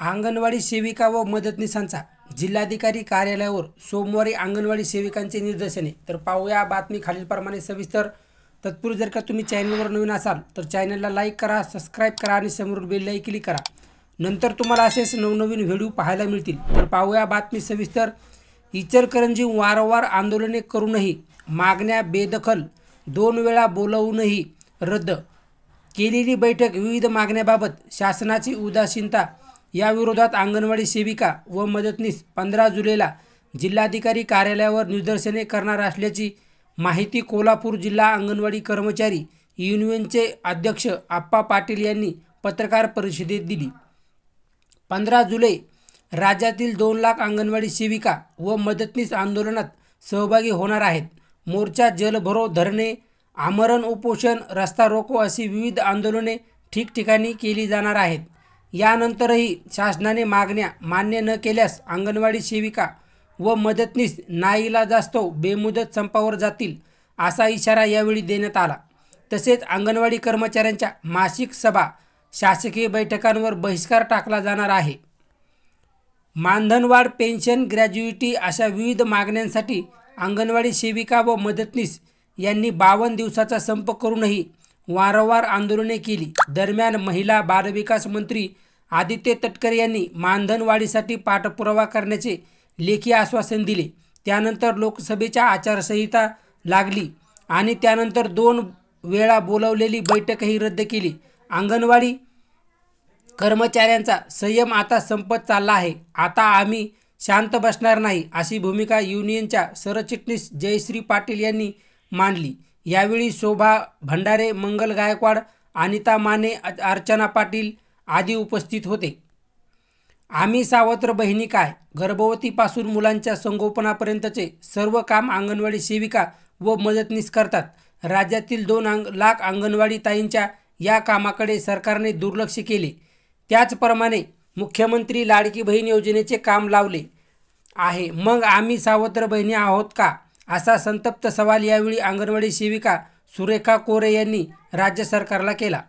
अंगणवाडी सेविका व मदतनीसांचा जिल्हाधिकारी कार्यालयावर सोमवारी अंगणवाडी सेविकांचे निदर्शने। तर पाहूया बातमी खालीलप्रमाणे सविस्तर। तत्पूर्वी जर का तुम्ही चॅनलवर नवीन असाल तर चॅनलला लाईक करा, सबस्क्राईब करा आणि समोर बेलला क्लिक करा। नंतर तुम्हाला असेच नवनवीन व्हिडिओ पाहायला मिळतील। तर पाहूया बातमी सविस्तर। इचलकरंजी वारंवार आंदोलने करूनही मागण्या बेदखल, 2 वेळा बोलावूनही रद्द केलेली बैठक, विविध मागण्याबाबत शासनाची उदासीनता या विरोधात अंगणवाडी सेविका व मदतनीस 15 जुलैला जिल्हाधिकारी कार्यालयावर निदर्शने करणार असल्याची माहिती कोल्हापूर जिल्हा अंगणवाडी कर्मचारी युनियनचे अध्यक्ष आप्पा पाटील यांनी पत्रकार परिषदेत दिली। 15 जुलै राज्यातील 2 लाख अंगणवाडी सेविका व मदतनीस आंदोलनात सहभागी होणार आहेत। मोर्चा, जलभरो, धरणे, आमरण उपोषण, रस्ता रोको अशी विविध आंदोलने ठिकठिकाणी केली जाणार आहेत। यानंतरही शासनाने मागण्या मान्य न केल्यास अंगणवाडी सेविका व मदतनीस नाईलाजास्तव बेमुदत संपावर जातील असा इशारा यावेळी देण्यात आला। तसेच अंगणवाडी कर्मचाऱ्यांच्या मासिक सभा, शासकीय बैठकांवर बहिष्कार टाकला जाणार आहे। मानधनवाढ, पेन्शन, ग्रॅज्युइटी अशा विविध मागण्यांसाठी अंगणवाडी सेविका व मदतनीस यांनी 52 दिवसाचा संप करूनही वारंवार आंदोलने केली। दरम्यान महिला बालविकास मंत्री आदित्य तटकरे यांनी मानधन वाढीसाठी पाठपुरावा करण्याचे लेखी आश्वासन दिले। त्यानंतर लोकसभेच्या आचारसंहिता लागली आणि त्यानंतर 2 वेळा बोलावलेली बैठकही रद्द केली। अंगणवाडी कर्मचाऱ्यांचा संयम आता संपत चालला आहे। आता आम्ही शांत बसणार नाही अशी भूमिका युनियनच्या सरचिटणीस जयश्री पाटील यांनी मांडली। यावेळी शोभा भंडारे, मंगल गायकवाड, अनिता माने, अर्चना पाटील आदी उपस्थित होते। आम्ही सावत्र बहिणी काय, गर्भवतीपासून मुलांच्या संगोपनापर्यंतचे सर्व काम अंगणवाडी सेविका व मदतनीस करतात। राज्यातील 2 लाख अंगणवाडी ताईंच्या या कामाकडे सरकारने दुर्लक्ष केले। त्याचप्रमाणे मुख्यमंत्री लाडकी बहीण योजनेचे काम लावले आहे। मग आम्ही सावत्र बहिणी आहोत का, असा संतप्त सवाल यावेळी अंगणवाडी सेविका सुरेखा कोरे यांनी राज्य सरकारला केला।